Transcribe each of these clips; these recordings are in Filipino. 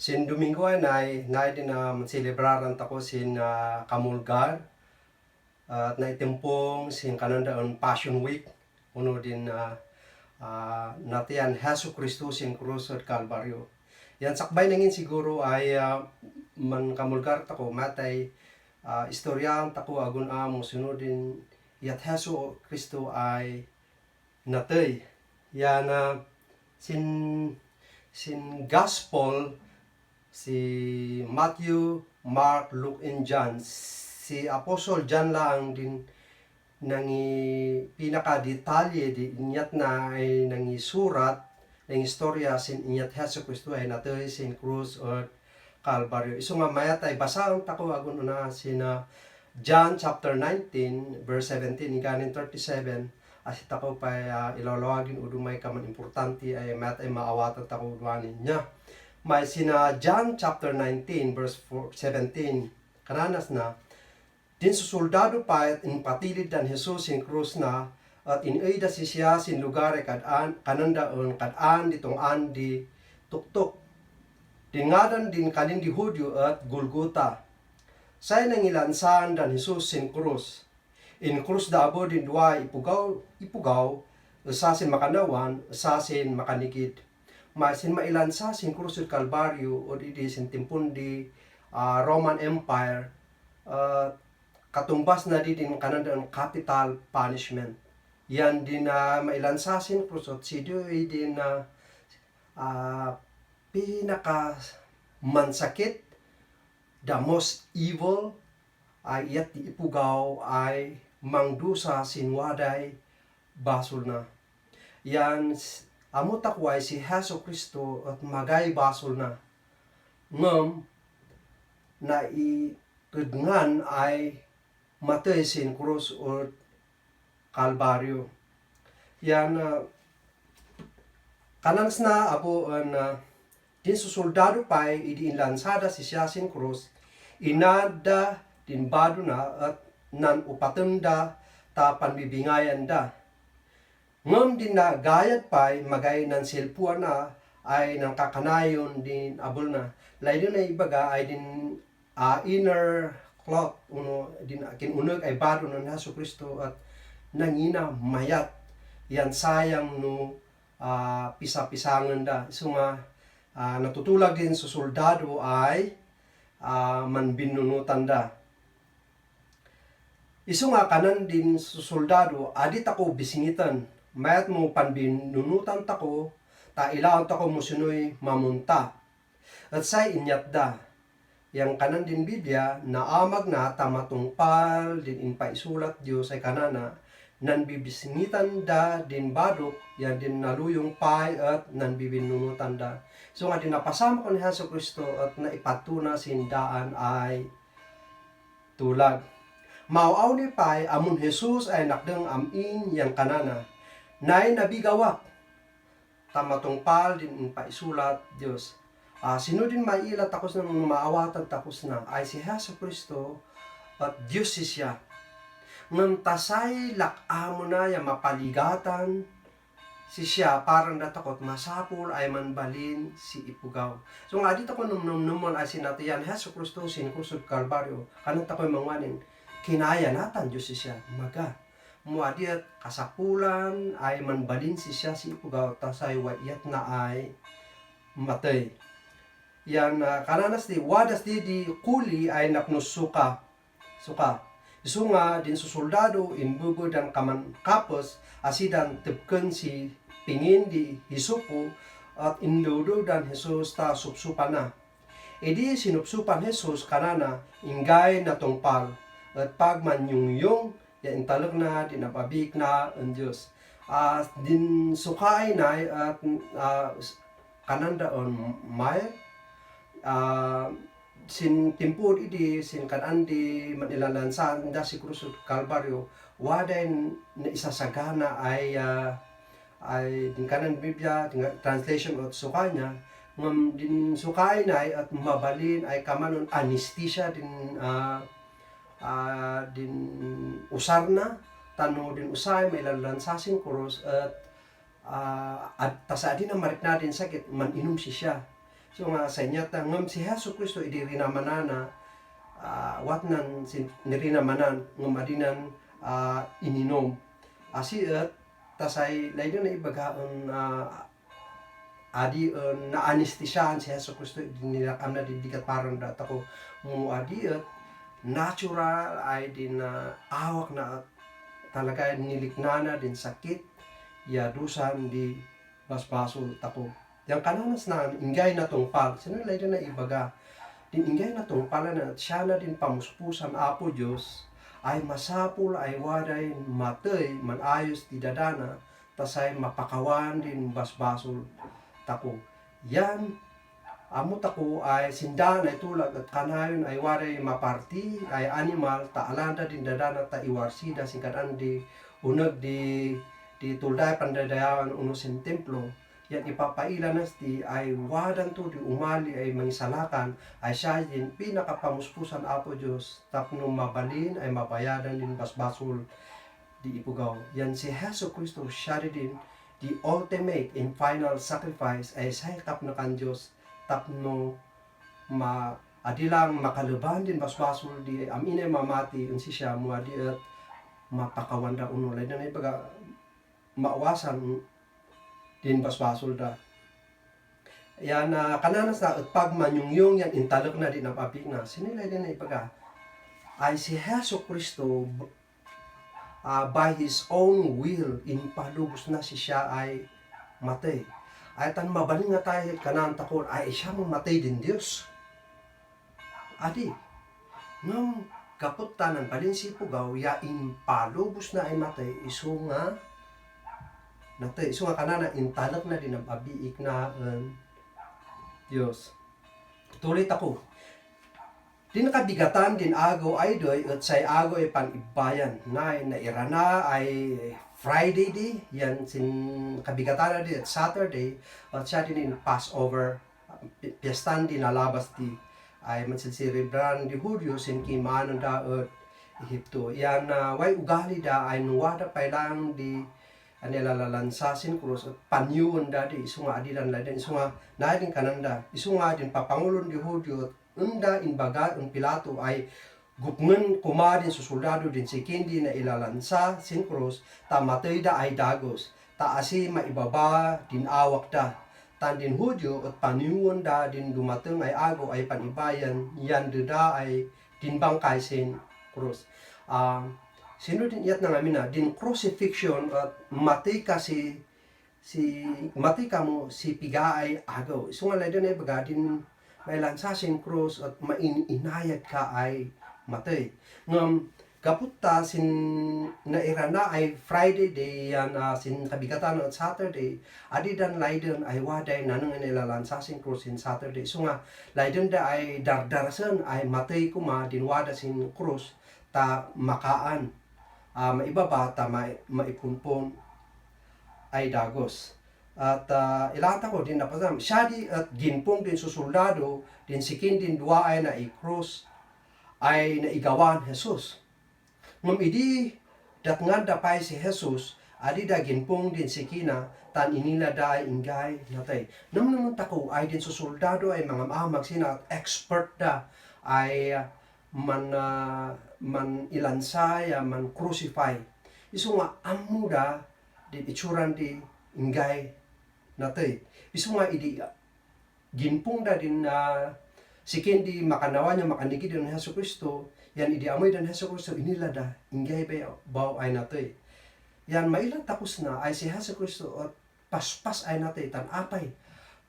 Sin Domingo ay nay din na celebraran tako sin kamulgar at naitimpong sin kananda on Passion Week uno din natian Hesu Kristo sin krus at Kalbaryo. Yan sakbay nangin siguro ay man kamulgar tako matay istoryahan tako agun amo sunod din yat Hesu Kristo ay natay. Yan sin Gospel si Matthew, Mark, Luke, and John. Si Apostle John lang din nangi pinaka-detalye di inyat na ay nangi surat ng istorya sin inyat Hesu Kristo ay natay sin krus at Kalbaryo. Iso nga mayat ay basahan tako agun na sina John chapter 19 verse 17 ganin 37 asit ako pa ilalawagin udumay kaman importante ay mayat ay maawatan tako udwanin niya. May sina John chapter 19 verse 17 kananas na din susoldado pa at inpatilid dan Jesus sin krus na at inuida siya sin lugar kadaan kananda on kadaan ditong andi tuktok dingadan din kalin di Hudyo at Golgota say nangilansan dan Jesus sin krus in krus dabo din dua ipugaw usasin makanawan usasin makanikid masin mailansa sin krus at Kalbaryo o di sin timpun di Roman Empire katumbas na di din kananda capital punishment. Yan din na mailansa sin krus at sido din na pinaka mansakit the most evil ay iyat di ipugaw ay mangdusa sin waday basol na. Yan amo takway si Hesu Kristo at magay basol na ngam na ikudngan ay matay sin krus o Kalbaryo. Yan kanans na apo din susoldado pa idi inlansada si siya sin krus inada din bado na at nan upatenda ta panbibingayan da ngam din na gayat pa'y magay ng silpuan na ay nang kakanayon din abol na. Lain din na ibaga ay din inner cloth uno din kinunag ay baro ng Hesu Kristo at nangina mayat yan sayang no pisa-pisangan da. So nga natutulag din sa soldado ay manbinunutan da. Isu nga kanan din sa soldado adit ako bisingitan mayat mo panbinunutan tako ta ilaon tako musunoy mamunta at say inyat da yang kanan din Biblia naamag na tamatungpal din inpaisulat Diyos ay kanana nan bibisingitan da din badok yan din naluyong pay at nan bibinunutan da. So nga din napasama ko ni Hesu Kristo at naipatuna sindaan ay tulag mauaw ni pay amun Jesus ay nakdeng amin yang kanana nay nabigawak tamatungpal din paisulat Dios. Sino din mailat takos na maawatan takos na ay si Hesu Kristo at Diyos siya. Ngam tasay lakamo na ya mapaligatan si siya parang datakot masapul ay manbalin si ipugaw. So nga dito ko numon ay sinatiyan Hesu Kristo sin krus at Kalbaryo kanang takoy mangwanin kinaya natan Diyos siya maga. Muadiat kasapulan ay manbalin si siya si ipugaw tasay wayat na ay matay. Yan kananas di wadas di kuli ay napnusuka suka. Isu nga din sa soldado inbugo dan kaman kapos asidan tepken si pingin di hisupo at indudo dan Jesus ta supsupan na. Edi sinupsupan Jesus kanana ingay na tungpal at pagmanyungyong ya intalog na dinapabik na ang Diyos. Din sukay na at kananda on may sin timpur idi sin kanan di manilalansan da si krus Kalbaryo waday na isasagana ay din kanan Biblia din translation of sukanya ngam din sukay na at mabalin ay kamanon anesthesia din din usar na tano din usay may lalansasin krus at tasadi na marik na din sakit maninom siya So nga sa inyat na ngam si Hesus Kristo idi rinamanana wat nan nirinamanan ngam adinan ininom asiet tasay laydo na ibagaon adi na anesthesiahan si Hesus Kristo dinilakam na didikat parang data ko mo adiet natural ay din awak na talaga niliknana din sakit yadusan di basbaso tako yang kananas na ingay na tungpal sino laydo na ibaga din ingay na tungpala na siya na din pamuspusan apo Diyos ay masapul ay waday matay manayos ti dadana tasay mapakawan din basbasol tako yan amo tako ay sindan ay tulag at kanayon ay waday maparti ay animal ta alanda din dadana ta iwarsida singkadan di unag di tulday pandadayawan uno sin templo yan ipapaila nasti ay wadan to di umali ay mangisalakan ay siya din pinakapamuspusan apo Diyos tapno mabalin ay mabayadan din basbasol di ipugaw yan si Hesus Kristo siya din the ultimate and final sacrifice ay sayakap na kan Diyos tapno adilang makaluban din basbasol di amine mamati unsi siya mo adi at mapakawanda uno lay na ibaga maawasan din basbasol da yan kananas na at pag manyungyong yan intalok na din ang apik na sinilay din na ipaga ay si Hesus Kristo by His own will impalubos na si siya ay matay ay tan mabaling nga tayo kanan takor ay siya matay din Diyos adi ngam kapot tanan palin si pugaw ya impalubos na ay matay iso nga natay iso nga kanana intalak na din ang abiik na Diyos tulit ako din nakabigatan din agaw ay doy at say agaw ay panibayan na irana ay Friday di yan sin kabigatan na di at Saturday at siya din in Passover piyestan din nalabas di ay mansilsilibran di Hudyo sin kimanon da at Ehipto yan way ugali da ay nuwada pa lang di anilalalansasin krus at panyuon da di iso nga adilan la din iso nga na din kananda iso nga din papangulon di Hudyo unda inbaga ang Pilato ay gupngen kumadin sa soldado din si kindi na ilalansa sin krus ta matay da ay dagos ta asi maibaba din awak da tan din Hudyo at panyuon da din dumateng ay ago ay panibayan yan da ay din bangkay sin krus sino din iyat na ngamin na din crucifixion at matay ka matay ka mo si pigaay agaw iso nga laydo na ibaga din may lansasin krus at maininayad ka ay matay ngam kaputa sin nairana ay Friday day yan sin kabigatan at Saturday adi dan layden ay waday nanong inilalansasin krus sin Saturday so nga layden da ay dardarasan ay matay kuma din wada sin krus ta makaan maibaba ta maipunpon ay dagos at ilata ko din napasam siya di at ginpong din susoldado din sikin din dua ay na i-cross ay naigawan Jesus ngam idi datngan dapay si Jesus adi da ginpong din sikina tan inila da ingay natay naman tako ay din susoldado ay mga mahamag sina expert da ay man ilansay man crucify iso nga amuda di ituran di ingay natay iso nga idi ginpong da din sikin di makanawa niya makanigi din ng Hesus Kristo yan idi amoy din Hesus Kristo inila da ingay baw ay natay yan mailan tapos na ay si Hesus Kristo at paspas ay natay tan apay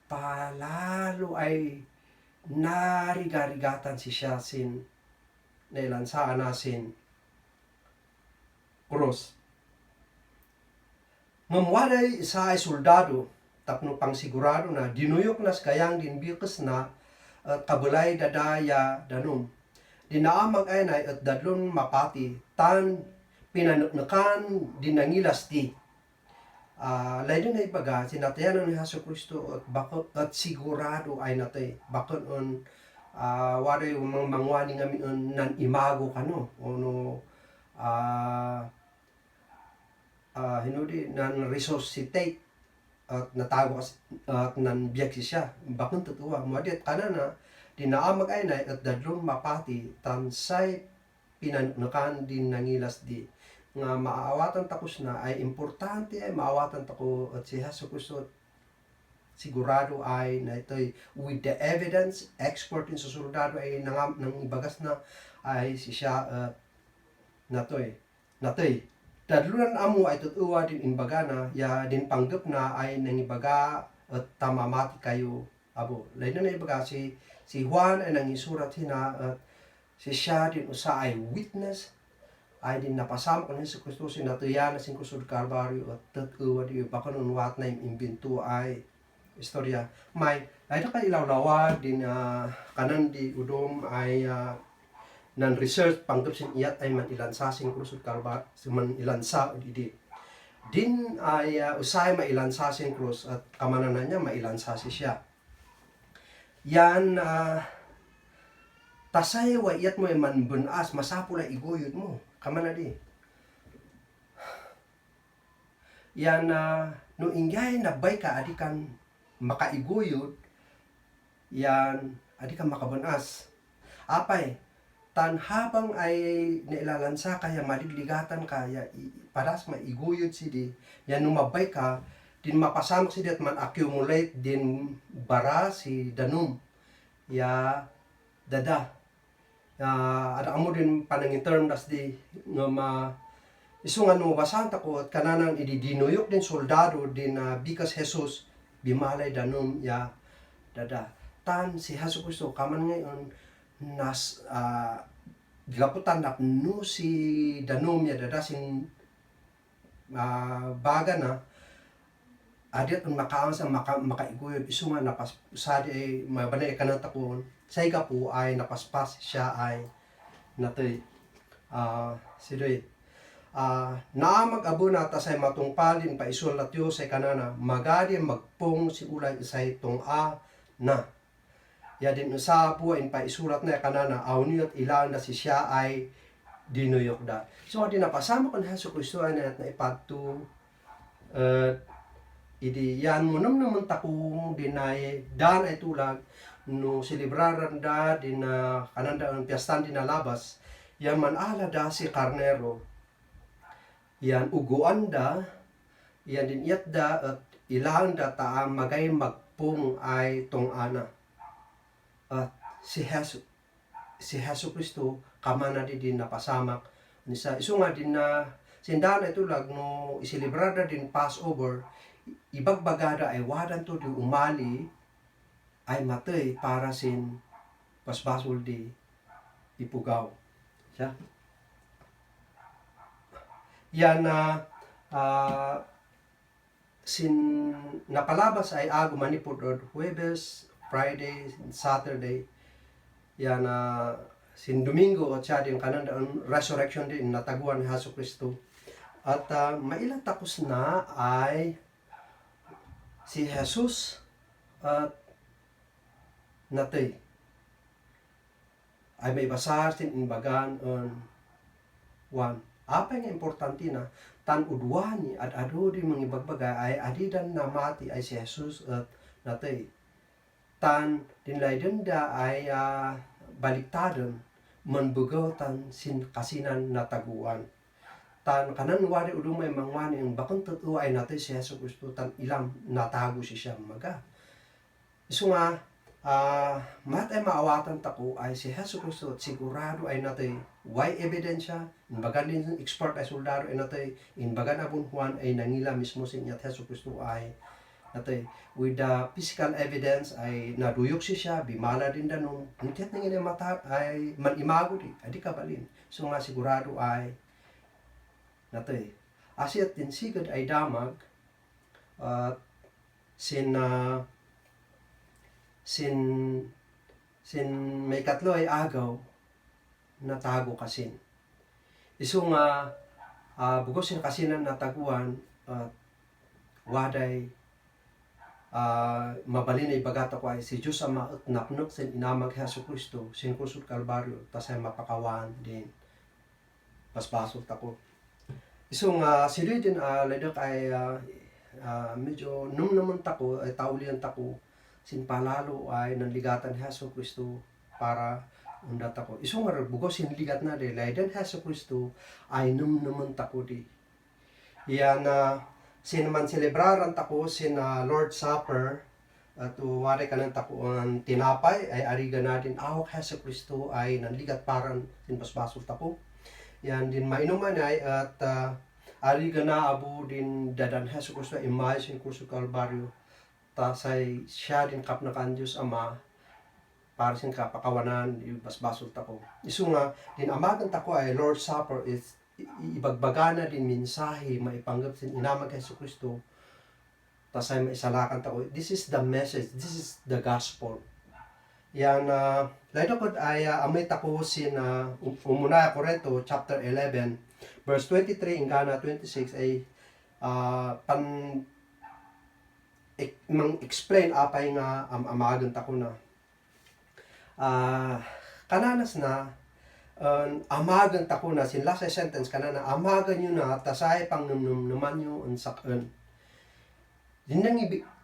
palalo ay narigarigatan si siya sin nailansaan nasin cross. Mamwaday isa ay soldado tapno pang sigurado na dinuyok nas kayang din bikes na at kabulay dadaya danom. Dinaamag ay na at dadlon mapati tan pinanuknukan dinangilas ti. Lain na ibaga sinatayan ni Hesus Kristo at bakot at sigurado ay natay bakot on waray mangwani ngamin nan imago kano ono hinudi nan resuscitate at natago at nanbiyag siya bakun tutuwa mo dit kanana dinaamag ay na at dadlong mapati tansay pinanukan din nangilas di nga maaawatan takos na ay importante ay maawatan tako at si Hesus Kristo sigurado ay na ito'y with the evidence expert in susuldado ay nang ibagas na ay si siya natoy dadlunan amo ay tutuwa din imbaga na ya din panggap na ay nangibaga at tamamati kayo abo lain na ibaga si Juan ay nangisurat hina at si siya din usa ay witness ay din napasama ko ni si Kristo sinatuyan na sin kusod Kalbaryo at tutuwa di bakanon wat na imbento ay istorya may ay na kailawlawa din kanan di udom ay nan research panggap sin iyat ay man ilansa sin krusod kalbar man ilansa di din ay usay mailansa sin krus at kamananan niya mailansa si siya yan tasay wa iyat mo man bunas masapula iguyod mo kamana di yan no inggay nabay ka adi kan makaiguyod yan adi kan makabunas apay tan habang ay nailalansa kaya maligligatan kaya paras maiguyod si di yan numabay ka din mapasamak si di at man accumulate din bara si danum ya dada ada amo din panangin term das di nga iso nga no basan ko at kananan ididinuyok din soldado din bikas Jesus bimalay danum ya dada tan si Hesus Kristo kaman ngayon gaputan na no si danom ya dadasin baga na adet ang makaon sa makaiguyod iso nga napas usadi ay mabanay kanang takon say ka po ay napaspas siya ay natoy sidoy naamag abo nata say matungpalin pa isulat yo say kanana magadi magpong si ulay isay tunga na ya din usa po in pa isulat na kanana awniyot ilang na si siya ay dinuyok da so di napasama kon Hesus Kristo ay na ipadto idi yan mo naman takong dinay dan ay tulag no selebraran da din kananda ang piyestan din na labas yan man ala da si karnero yan uguan da yan din iyat da at ilang da ta magay magpung ay tungana at si Hesus Kristo kamana din napasamak ni sa iso nga din na sindana ito lag no isilibrada din Passover ibagbagada ay wadan to di umali ay matay para sin pasbasol di ipugaw siya yan sin napalabas ay ago manipod Huwebes Friday, Saturday, yan sin Domingo at siya din kanan resurrection din nataguan ni Hesus Kristo. At mailan tapos na ay si Jesus at natay ay may basar sin imbagan on one. Apa nga importante na tan udwani at ado di mangibagbaga ay adidan na mati ay si Jesus at natay tan dinlay denda ay baliktadan manbugaw tan sin kasinan nataguan tan kanan wari udung may mangwani ang bakon totoo ay natay si Hesus Kristo tan ilang natago si siya maga iso nga matay maawatan tako ay si Hesus Kristo at sigurado ay natay why ebidensya inbagan din expert ay soldado ay natay inbagan abun Juan ay nangila mismo si Hesus Kristo ay natay with the physical evidence ay naduyok siya bimala din danong nitiat na nga mata ay manimago di adi kabalin so nga sigurado ay natay asiat din sigad ay damag at sin may katlo ay agaw natago kasin iso nga bugos sin kasinan nataguan at waday mabalin ay bagata ko ay si Diyos ama at napnok sin inamag Hesus Kristo sin kusod Kalbaryo tas ay mapakawan din paspasok tako isong siloy din ladak ay medyo nung naman tako ay taulian tako sin palalo ay nanligatan Heso Kristo para undat ako. Iso nga bugo sinligat na de laydan Heso Kristo ay num naman tako di. Yan na sin man celebraran tako sin Lord Supper at wari ka ng takuan tinapay ay ariga natin awak Heso Kristo ay nanligat paran sin basbasol tako. Yan din mainuman ay at ariga na abu din dadan Heso Kristo imay sin kurso Kalbaryo tasay siya din kap na kan Diyos Ama para sin kapakawanan yung basbasol tako. Isu nga din amagan tako ay Lord Supper is ibagbagana din mensahe maipanggap sin inamag Heso Kristo tasay maisalakan tako. This is the message, this is the gospel. Yan layo ko ay amay tako sin umuna Korinto chapter 11 verse 23 hingga 26 ay mang-explain apay nga amagan tako na kananas na amagan tako na sin last sentence kanana amagan nyo na tasay pang naman nyo ang sakon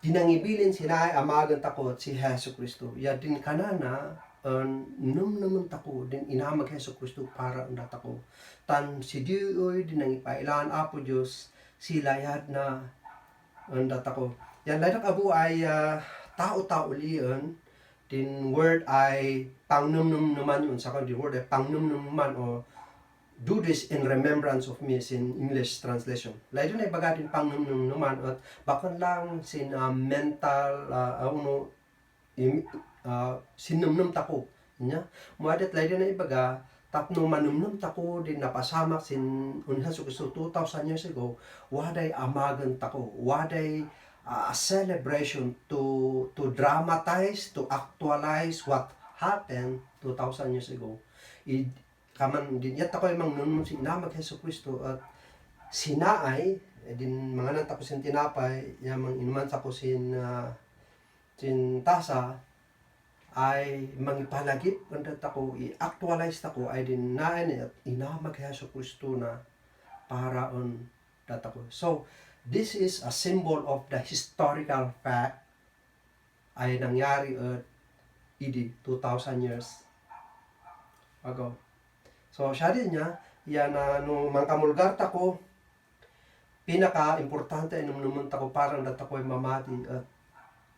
dinangibilin sinay amagan tako at si Heso Kristo ya din kanana num naman tako din inamag Heso Kristo para ang datako tan si Diyoy dinangipailan apo Diyos sila yad na ang datako yan ladak abu ay tao-tao liyan din word ay pangnum naman yun sa di word ay pangnum naman o do this in remembrance of me in English translation. Layo na ibaga din pangnum naman at bakon lang sin mental sinumnum tako nya muadet layo na ibaga tapno manumnum tako din napasamak sin Heso Kristo 2000 years ago waday amagan tako waday a celebration to dramatize, to actualize what happened 2,000 years ago. Kaman din yata ko mang nunun sinamag Heso Kristo at sinaay din mga nanta ko sin tinapay yamang inuman sa ko sin tasa ay mangipalagip kanda tako i-actualize tako ay din naay at inamag Heso Kristo na para on datako. So this is a symbol of the historical fact ay nangyari at 2,000 years ago. So siya din niya, yan nung mangkamulgar tako, pinaka-importante ay naman tako parang datako ay mamati at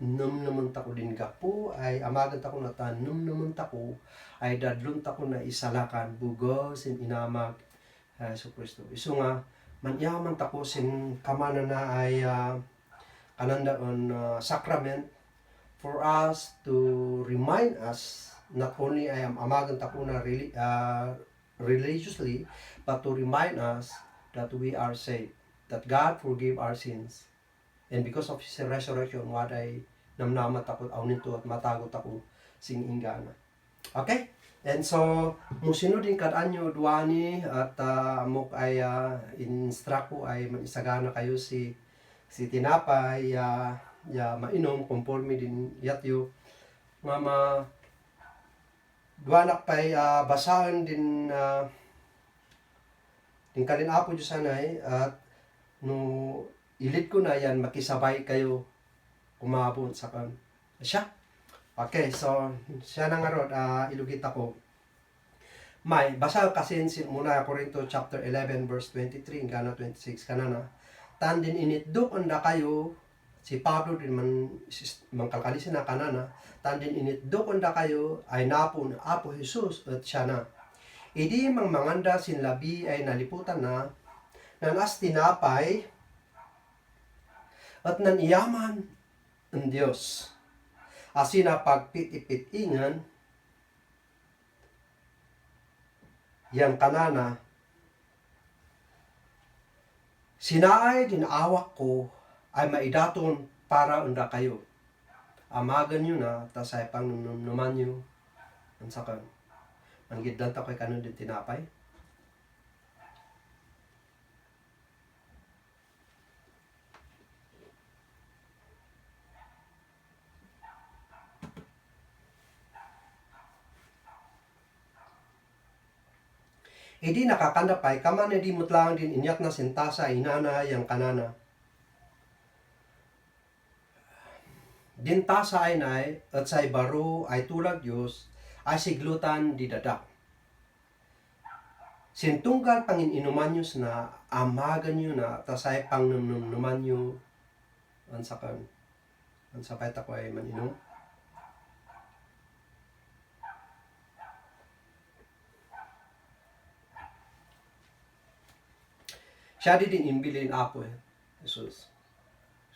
naman tako din gapo ay amagan tako na tanum naman tako ay dadlon tako na isalakan bugos in inamag Heso Kristo. Isu nga manyaman tako sin kamana na ay kananda on sacrament for us to remind us not only I am amagan tako na religiously but to remind us that we are saved, that God forgive our sins, and because of His resurrection waday namnamat ako aunin to at matagot ako sing ingana. Okay? And so, musino din kadanyo duani at amok ay instruct ko ay maisagana kayo si tinapay mainom conforme din yatyo nga duanak pay basahan din din kalin apo Diyos sanay at no ilit ko na yan makisabay kayo kumabon sa kan siya. Okay, so siya na nga ron, ilugit ako. May, basa kasi muna Korinto chapter 11 verse 23 hanggang 26 kanana. Tandin initduk anda kayo, si Pablo din mangkalkalisin na kanana, tandin initduk anda kayo ay napo na Apo Jesus at siya na. Idi mang manganda sinlabi ay naliputan na, nanas tinapay at naniyaman ang Diyos. Asina pagpit-ipitingan yan kanana sinaay dinawak ko ay maidaton para unda kayo amagan nyo na tasay pang naman nyo ang sakan ang gidlan ta ko'y kanon din tinapay. Idi nakakandapay, kaman di mutlang din inyat na sintasa inana yang kanana. Dinta sa ay at sa baro ay tulag Diyos ay siglutan di dadak. Sintunggal pangin inuman nyo na amagan nyo na tasay pang naman nyo ansakan. Ansapay tako ay maninom. Siya di din imbilin apo Jesus.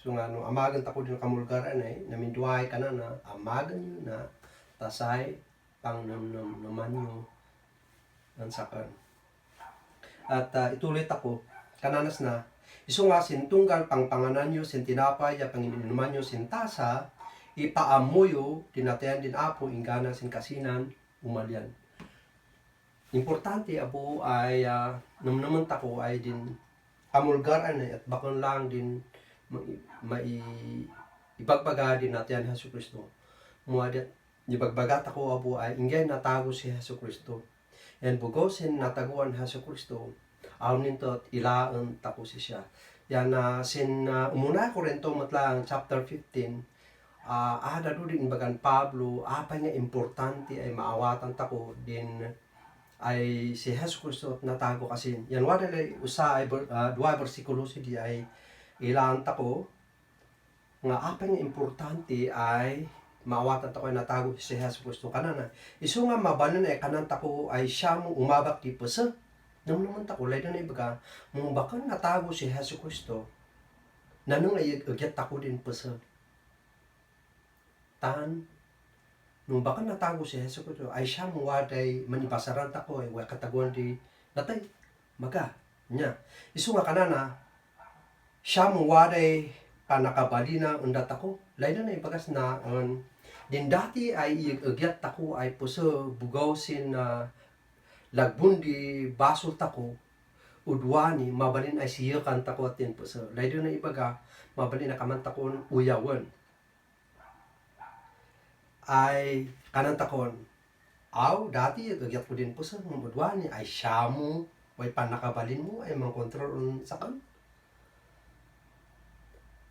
So nga no, amagan tako din kamulgaran naminduhay ka na amagan nyo na tasay pang naman nyo ansakan. At ituloy ako, kananas na, iso nga sintunggal pang panganan nyo, sintinapay, ya panginuman nyo, sintasa, ipaamuyo, tinatayan din apo, ingana, sinkasinan, umalyan. Importante abo ay, naman tako ay din, kamulgaran at bakon lang din, ibagbaga din natin ang Hesus Kristo. Muadat, ibagbagat ako abo ay, ingay natago si Hesus Kristo. Yan bugosin nataguan Hesus Kristo, aw nintot ilaan tako si siya. Yan umuna ko rin to matlang chapter 15, ada do din bagan Pablo, apa nga importante ay maawatan tako din ay si Hesus Kristo natago kasi. Yan wala usa ay 2 bersikulo di ay ilaan tako, nga apa nga importante ay maawatan tako ay natago si Hesus Kristo kanana. Isu nga mabanan ay kanan tako ay siya mo umabak di pesa. Naman tako lay na ibaga mo bakan natago si Hesus Kristo. Nanong ay agyat tako din pesa. Tan nung bakan natago si Hesus Kristo ay siya mo waday manipasaran tako ay wa kataguan di natay maga nya. Isu nga kanana siya mo waday panakabalina undat ako. Lay na ibagas na din dati ay agyat tako ay puso bugawsin na lagbundi basol tako udwani mabalin ay siya kan tako atin puso. Lay na ibaga mabalin na kaman takon uyawan ay kanan takon aw dati agyat ko din puso udwani ay siya mo way panakabalin mo ay mangkontrol sa kan.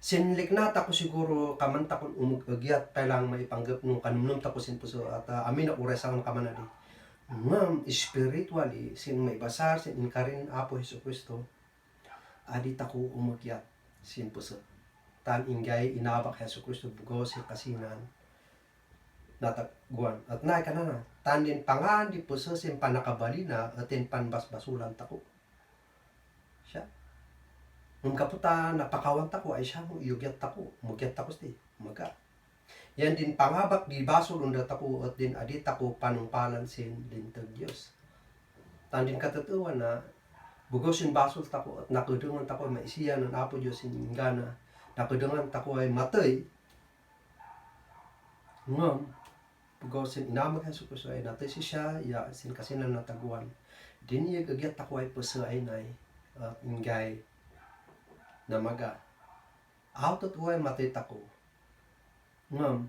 Sinlik na tako siguro kaman takon umugagyat kailang maipanggap nung kanunum tako sin puso at amin na urasan kaman na di. Ngam spiritually sin may basar sin inkarin apo Hesus Kristo adi tako umugyat sin puso. Tan ingay inabak Hesus Kristo bugo si kasinan natagguan at naay kanana tan din pangan di puso sin panakabalina atin panbasbasulan tako. Siya nung kaputa napakawan tako ay siya mo iyugyat tako, mugyat tako sti, maga. Yan din pangabak di basol unda tako at din adit tako panumpalan sin lintag Dios. Tan din katutuan na bugosin basol tako at nakudungan tako maisiya ng apo Dios sin ingana. Nakudungan tako ay matay. Ngam bugosin inamag Hesus Kristo ay natay si siya ya sin kasinan nataguan. Din iyugyat tako ay puso ay nay ingay na maga. Autot uay matita ko. Ngam,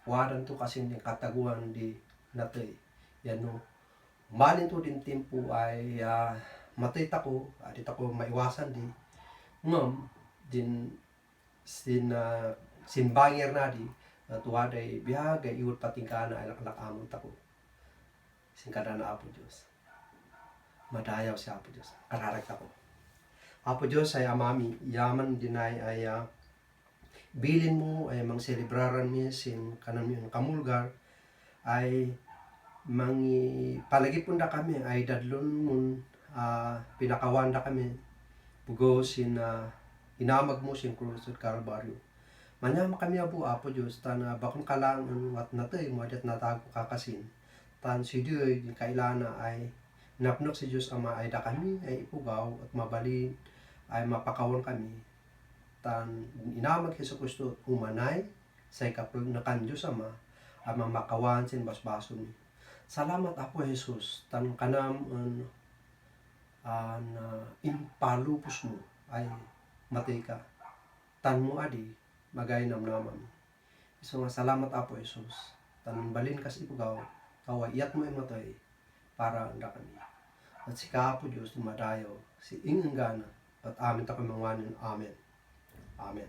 waran to kasi yung kataguan di natay. Yan no. Malin to din tempo ay matita ko. Adit ako maiwasan di. Ngam, din sinbangir na di. Tuwaday biyagay iwot patingkana ay lakamon tako. Singkada na apo Diyos. Madayaw si apo Diyos. Kararak tako. Apo Diyos ay amami, yaman dinay ay bilin mo ay mang celebraran mi sin kanan mi kamulgar ay mangi palagi punda kami ay dadlon mun pinakawanda kami bugo sin inamag mo sin krus at Kalbaryo. Manyama kami apo Diyos tan bakon kalang wat natay mo adat natago kakasin tan si Diyo kailana ay napnok si Diyos ama ay da kami ay ipugaw at mabalin ay mapakawan kami tan inamag Hesus Kristo umanay sa ikapag nakan Diyos ama ay mamakawan sin basbason ni. Salamat apo Jesus tan kanam impalupos mo ay matay ka tan mo adi magay namnaman. So nga salamat apo Jesus tan balin kas ipugaw kaway iyat mo imatay para anda kami. At si Kapo Diyos madayo si ingengana at amin tayo mangwanin. Amen. Amen.